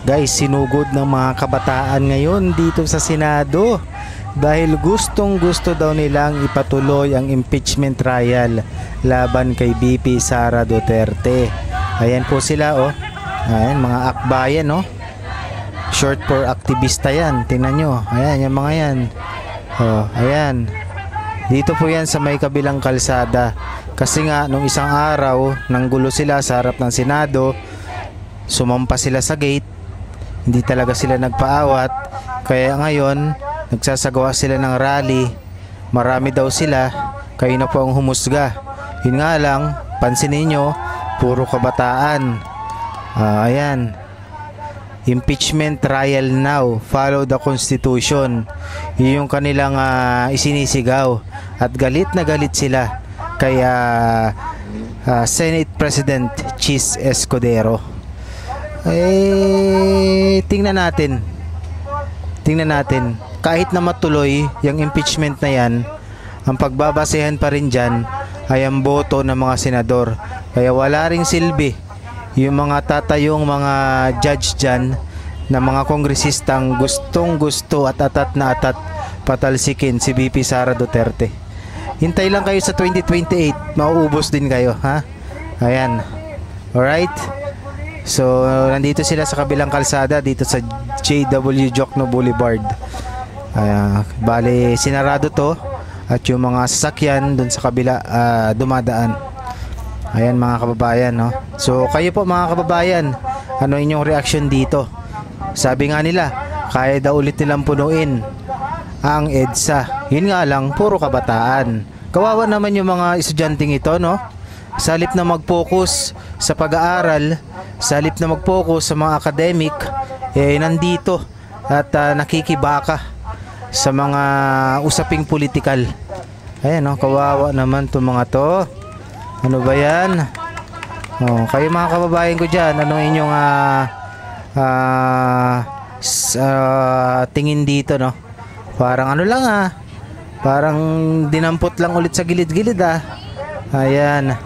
Guys, sinugod ng mga kabataan ngayon dito sa Senado dahil gustong gusto daw nilang ipatuloy ang impeachment trial laban kay VP Sara Duterte. Ayan po sila oh. Ayan, mga akbayan oh. Short for aktivista yan. Tingnan nyo. Ayan, yung mga yan. Oh, ayan. Dito po yan sa may kabilang kalsada. Kasi nga, nung isang araw, nanggulo sila sa harap ng Senado. Sumampa sila sa gate. Hindi talaga sila nagpaawat. Kaya ngayon, nagsasagawa sila ng rally. Marami daw sila. Kayo na po ang humusga. Yun nga lang, pansinin nyo, puro kabataan. Ayan. Impeachment trial now. Follow the Constitution. Yun yung kanilang isinisigaw. At galit na galit sila kay Senate President Chis Escudero. Tingnan natin. Kahit na matuloy yung impeachment na yan, ang pagbabasehan pa rin dyan ay ang boto ng mga senador. Kaya wala ring silbi yung mga tatayong mga judge dyan na mga kongresistang gustong gusto at atat na atat patalsikin si VP Sara Duterte. Hintay lang kayo sa 2028, mauubos din kayo, ha? Ayan. Alright? So, nandito sila sa kabilang kalsada dito sa JW Jokno Boulevard. Bale, sinarado to at yung mga sasakyan dun sa kabila dumadaan. Ayan mga kababayan, no? So, kayo po mga kababayan, ano inyong reaction dito? Sabi nga nila, kaya daw ulit nilang punuin ang EDSA. Yun nga lang, puro kabataan. Kawawa naman yung mga estudyanteng ito, no? Salip na mag-focus sa pag-aaral, salip na mag-focus sa mga academic, nandito at nakikibaka sa mga usaping politikal. Ayan, no? Kawawa naman itong mga to. Ano ba yan? Oh, kayo mga kababayan ko dyan, anong inyong tingin dito, no? Parang ano lang parang dinampot lang ulit sa gilid-gilid Ayan.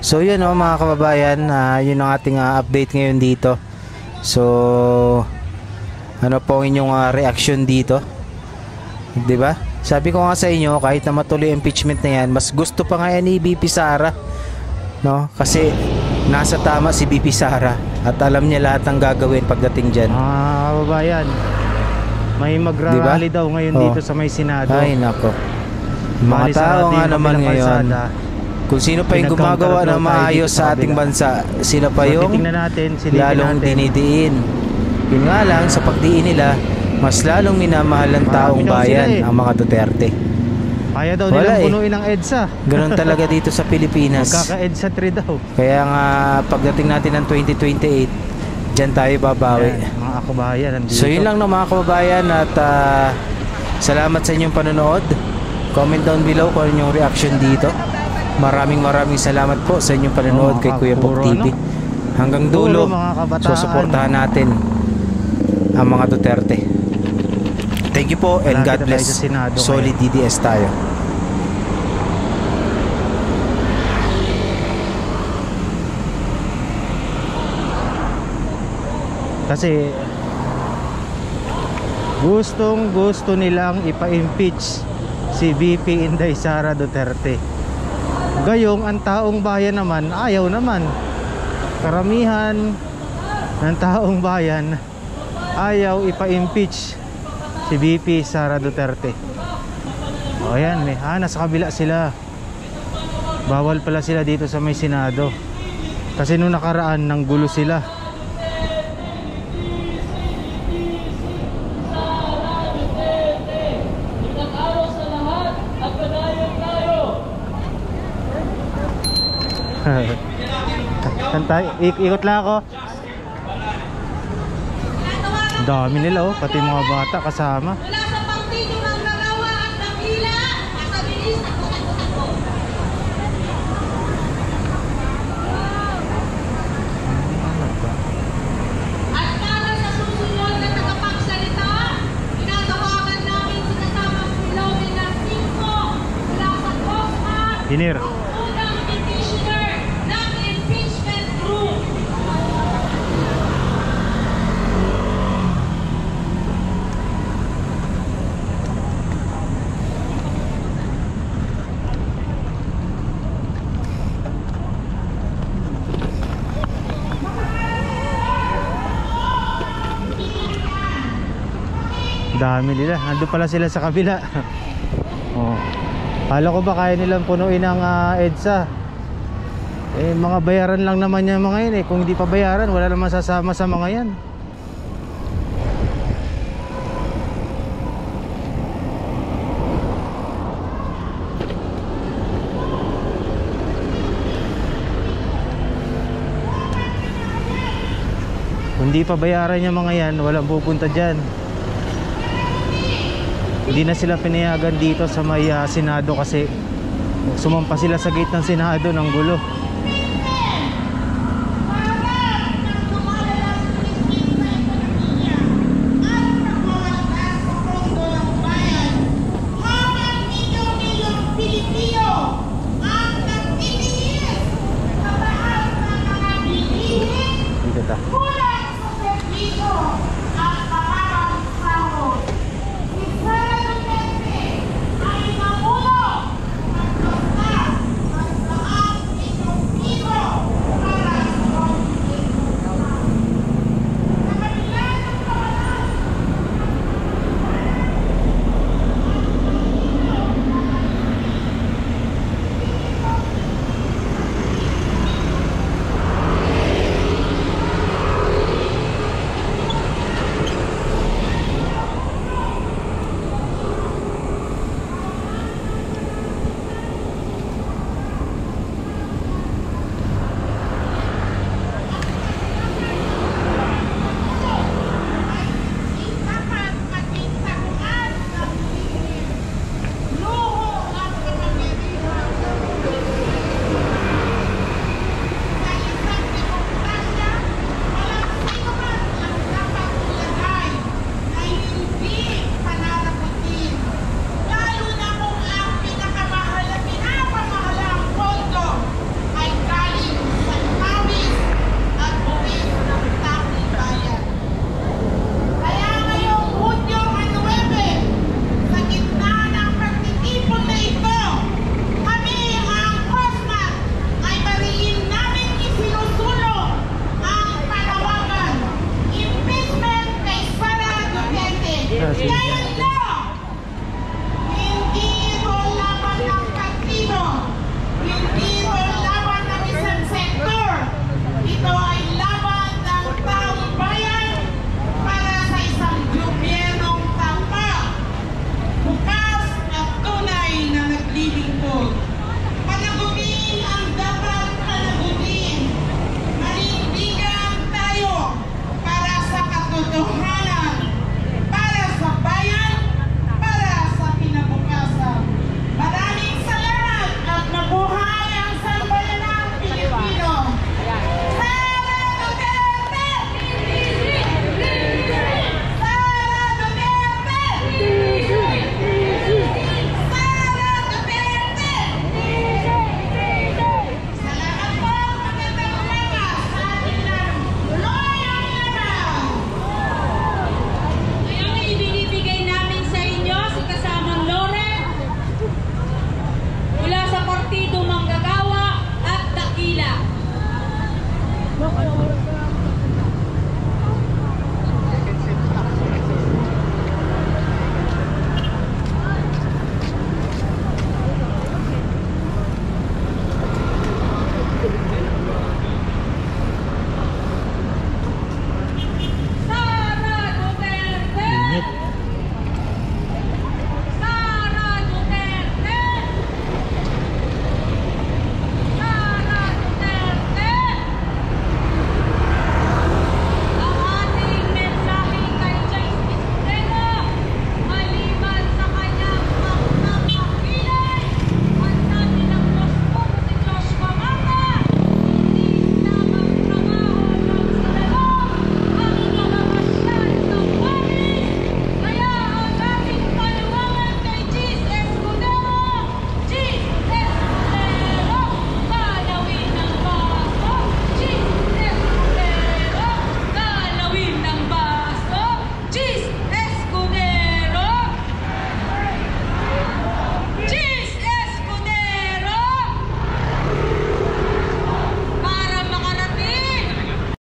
So yun mga kababayan, yun ang ating update ngayon dito. So ano po ang inyong reaction dito? 'Di ba? Sabi ko nga sa inyo, kahit na matuloy impeachment na yan, mas gusto pa nga yan ni VP Sara, no? Kasi nasa tama si VP Sara at alam niya lahat ng gagawin pagdating dyan. Kababayan, may magrarally daw ngayon dito sa may Senado. Ay nako, mga tao nga naman ngayon, kung sino pa yung gumagawa ng maayos sa ating bansa, sino pa yung lalong dinidiin. Yun nga lang, sa pagdiin nila, mas lalong minamahal ng taong bayan ang mga Duterte. Kaya daw nilang punuin ang EDSA. Ganun talaga dito sa Pilipinas. Magkaka-EDSA 3 daw. Kaya nga pagdating natin ng 2028, dyan tayo babawi. Mga kababayan, nandito. So yun lang no mga kababayan, at salamat sa inyong panonood. Comment down below kung ano yung reaction dito. Maraming salamat po sa inyong panonood kay Kuya Bok TV. Hanggang dulo, susuportahan natin ang mga Duterte. Thank you po and God bless. Solid DDS tayo. Kasi gustong gusto nilang ipa-impeach si VP Inday Sara Duterte. Gayong ang taong bayan naman ayaw naman. Karamihan ng taong bayan ayaw ipa-impeach si VP Sara Duterte. O ayan, nasa kabila sila. Bawal pala sila dito sa may Senado. Kasi nung nakaraan nanggulo sila. Ikot lang ako. Dami nila pati mga bata kasama. Wala sa partido ng gagawa at dakila sa bilis ng takbo-takbo. At para sa susunod na tagapagsalita, tinatawagan namin sinasamang Philomena 5 mula sa COSMA. Hinir. Unang petitioner ng impeachment group. Dami nila. Nandun pala sila sa kabila. Oh. Kala ko ba kaya nilang punuin ang EDSA? Eh mga bayaran lang naman yan mga yan eh. Kung hindi pa bayaran, wala naman sasama sa mga yan. Kung hindi pa bayaran yung mga yan, walang pupunta dyan. Hindi na sila pinayagan dito sa may Senado kasi sumampa sila sa gate ng Senado ng gulo. Dito ta. Tuhan